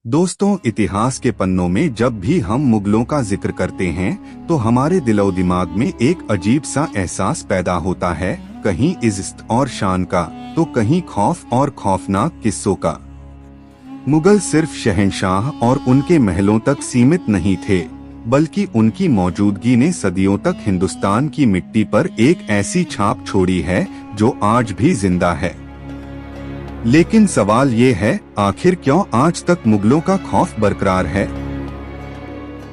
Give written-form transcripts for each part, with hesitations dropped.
दोस्तों, इतिहास के पन्नों में जब भी हम मुगलों का जिक्र करते हैं तो हमारे दिलो दिमाग में एक अजीब सा एहसास पैदा होता है, कहीं इज्जत और शान का तो कहीं खौफ और खौफनाक किस्सों का। मुगल सिर्फ शहंशाह और उनके महलों तक सीमित नहीं थे, बल्कि उनकी मौजूदगी ने सदियों तक हिंदुस्तान की मिट्टी पर एक ऐसी छाप छोड़ी है जो आज भी जिंदा है। लेकिन सवाल ये है, आखिर क्यों आज तक मुगलों का खौफ बरकरार है?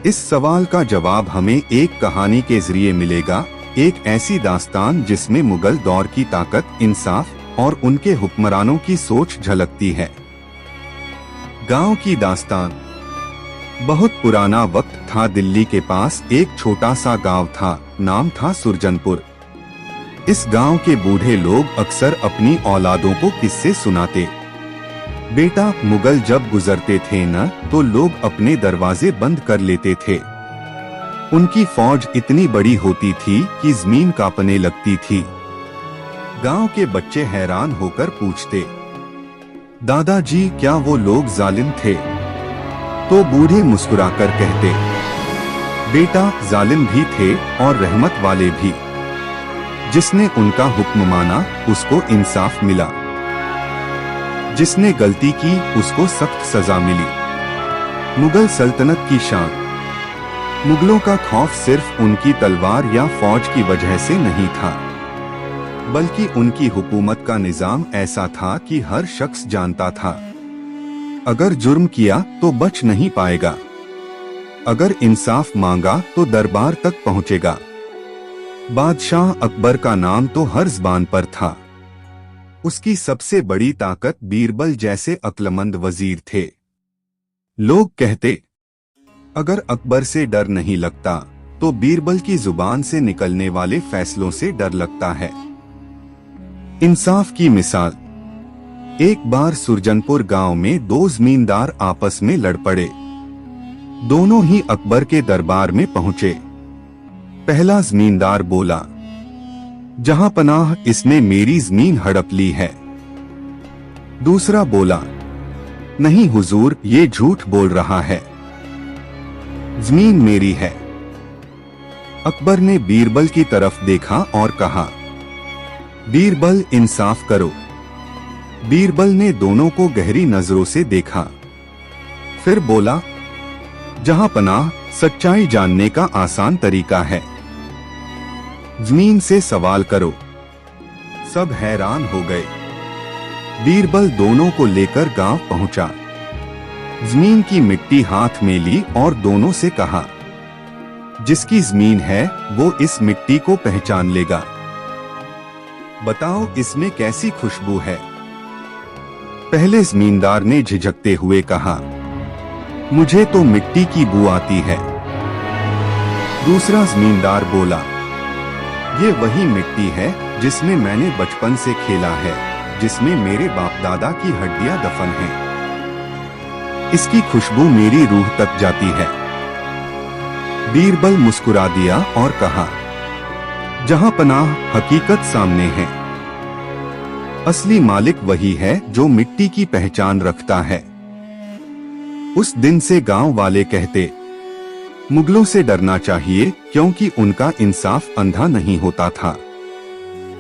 इस सवाल का जवाब हमें एक कहानी के जरिए मिलेगा, एक ऐसी दास्तान जिसमें मुगल दौर की ताकत, इंसाफ और उनके हुक्मरानों की सोच झलकती है। गांव की दास्तान। बहुत पुराना वक्त था, दिल्ली के पास एक छोटा सा गांव था, नाम था सुरजनपुर। इस गांव के बूढ़े लोग अक्सर अपनी औलादों को किस्से सुनाते। बेटा, मुगल जब गुजरते थे न तो लोग अपने दरवाजे बंद कर लेते थे। उनकी फौज इतनी बड़ी होती थी कि जमीन कांपने लगती थी। गांव के बच्चे हैरान होकर पूछते, दादाजी क्या वो लोग जालिम थे? तो बूढ़े मुस्कुराकर कहते, बेटा, जालिम भी थे और रहमत वाले भी। जिसने उनका हुक्म माना उसको इंसाफ मिला, जिसने गलती की उसको सख्त सजा मिली। मुगल सल्तनत की शान। मुगलों का खौफ सिर्फ उनकी तलवार या फौज की वजह से नहीं था, बल्कि उनकी हुकूमत का निजाम ऐसा था कि हर शख्स जानता था, अगर जुर्म किया तो बच नहीं पाएगा, अगर इंसाफ मांगा तो दरबार तक पहुंचेगा। बादशाह अकबर का नाम तो हर ज़बान पर था। उसकी सबसे बड़ी ताकत बीरबल जैसे अक्लमंद वजीर थे। लोग कहते, अगर अकबर से डर नहीं लगता तो बीरबल की जुबान से निकलने वाले फैसलों से डर लगता है। इंसाफ की मिसाल। एक बार सुरजनपुर गांव में दो जमींदार आपस में लड़ पड़े। दोनों ही अकबर के दरबार में पहुंचे। पहला जमींदार बोला, जहां पनाह, इसने मेरी जमीन हड़प ली है। दूसरा बोला, नहीं हुजूर, ये झूठ बोल रहा है, जमीन मेरी है। अकबर ने बीरबल की तरफ देखा और कहा, बीरबल, इंसाफ करो। बीरबल ने दोनों को गहरी नजरों से देखा, फिर बोला, जहां पनाह, सच्चाई जानने का आसान तरीका है, जमीन से सवाल करो। सब हैरान हो गए। बीरबल दोनों को लेकर गांव पहुंचा। जमीन की मिट्टी हाथ में ली और दोनों से कहा, जिसकी जमीन है वो इस मिट्टी को पहचान लेगा। बताओ, इसमें कैसी खुशबू है? पहले जमींदार ने झिझकते हुए कहा, मुझे तो मिट्टी की बू आती है। दूसरा जमींदार बोला, ये वही मिट्टी है जिसमें मैंने बचपन से खेला है, जिसमें मेरे बाप दादा की हड्डियां दफन हैं। इसकी खुशबू मेरी रूह तक जाती है। बीरबल मुस्कुरा दिया और कहा, जहां पनाह, हकीकत सामने है। असली मालिक वही है जो मिट्टी की पहचान रखता है। उस दिन से गांव वाले कहते, मुगलों से डरना चाहिए क्योंकि उनका इंसाफ अंधा नहीं होता था।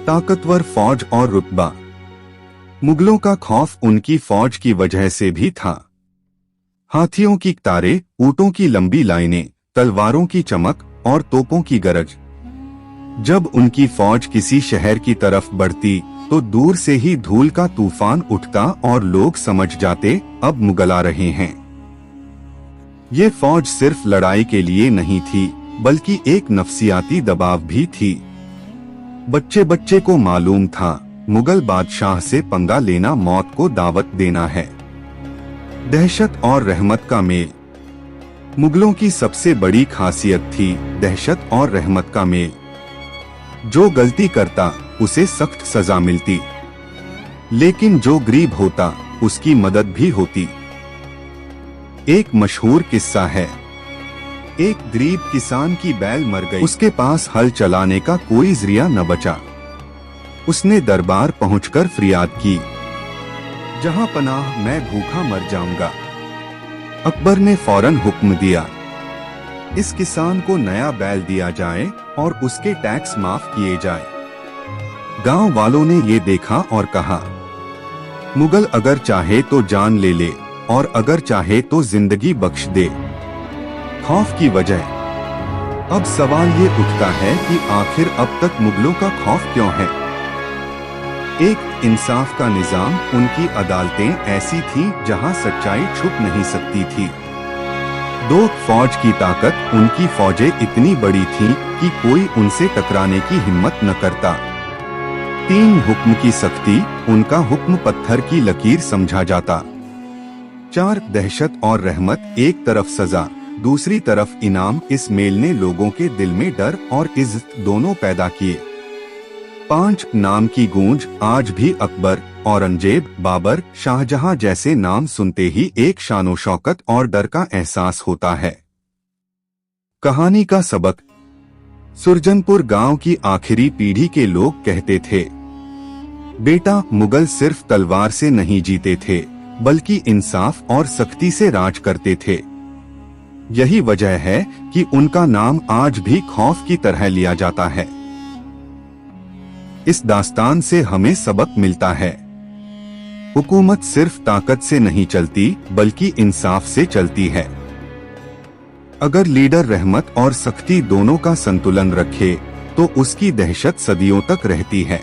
ताकतवर फौज और रुतबा। मुगलों का खौफ उनकी फौज की वजह से भी था। हाथियों की कतारें, ऊंटों की लंबी लाइनें, तलवारों की चमक और तोपों की गरज। जब उनकी फौज किसी शहर की तरफ बढ़ती तो दूर से ही धूल का तूफान उठता और लोग समझ जाते, अब मुगल आ रहे हैं। ये फौज सिर्फ लड़ाई के लिए नहीं थी, बल्कि एक नफसियाती दबाव भी थी। बच्चे बच्चे को मालूम था, मुगल बादशाह से पंगा लेना मौत को दावत देना है। दहशत और रहमत का मेल। मुगलों की सबसे बड़ी खासियत थी दहशत और रहमत का मेल। जो गलती करता उसे सख्त सजा मिलती, लेकिन जो गरीब होता उसकी मदद भी होती। एक मशहूर किस्सा है, एक गरीब किसान की बैल मर गई। उसके पास हल चलाने का कोई जरिया न बचा। उसने दरबार पहुंचकर फरियाद की, जहां पनाह, मैं भूखा मर जाऊंगा। अकबर ने फौरन हुक्म दिया, इस किसान को नया बैल दिया जाए और उसके टैक्स माफ किए जाए। गांव वालों ने ये देखा और कहा, मुगल अगर चाहे तो जान ले ले और अगर चाहे तो जिंदगी बख्श दे। खौफ की वजह। अब सवाल ये उठता है कि आखिर अब तक मुगलों का खौफ क्यों है? एक इंसाफ का निजाम, उनकी अदालतें ऐसी थीं जहां सच्चाई छुप नहीं सकती थी। दो, फौज की ताकत, उनकी फौजें इतनी बड़ी थीं कि कोई उनसे टकराने की हिम्मत न करता। तीन, हुक्म की सख्ती, उनका हुक्म पत्थर की लकीर समझा जाता। चार, दहशत और रहमत, एक तरफ सजा दूसरी तरफ इनाम, इस मेल ने लोगों के दिल में डर और इज्जत दोनों पैदा किए। पांच, नाम की गूंज, आज भी अकबर, औरंगजेब, बाबर, शाहजहां जैसे नाम सुनते ही एक शानो शौकत और डर का एहसास होता है। कहानी का सबक। सुरजनपुर गांव की आखिरी पीढ़ी के लोग कहते थे, बेटा, मुगल सिर्फ तलवार से नहीं जीते थे बल्कि इंसाफ और सख्ती से राज करते थे। यही वजह है कि उनका नाम आज भी खौफ की तरह लिया जाता है। इस दास्तान से हमें सबक मिलता है, हुकूमत सिर्फ ताकत से नहीं चलती बल्कि इंसाफ से चलती है। अगर लीडर रहमत और सख्ती दोनों का संतुलन रखे तो उसकी दहशत सदियों तक रहती है।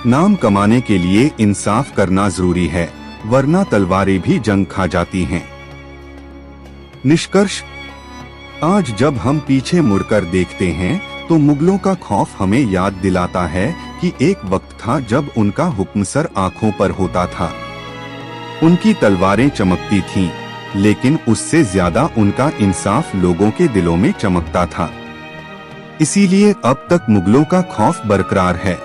नाम कमाने के लिए इंसाफ करना जरूरी है, वरना तलवारें भी जंग खा जाती हैं। निष्कर्ष। आज जब हम पीछे मुड़कर देखते हैं तो मुगलों का खौफ हमें याद दिलाता है कि एक वक्त था जब उनका हुक्म सर आंखों पर होता था। उनकी तलवारें चमकती थीं, लेकिन उससे ज्यादा उनका इंसाफ लोगों के दिलों में चमकता था। इसीलिए अब तक मुगलों का खौफ बरकरार है।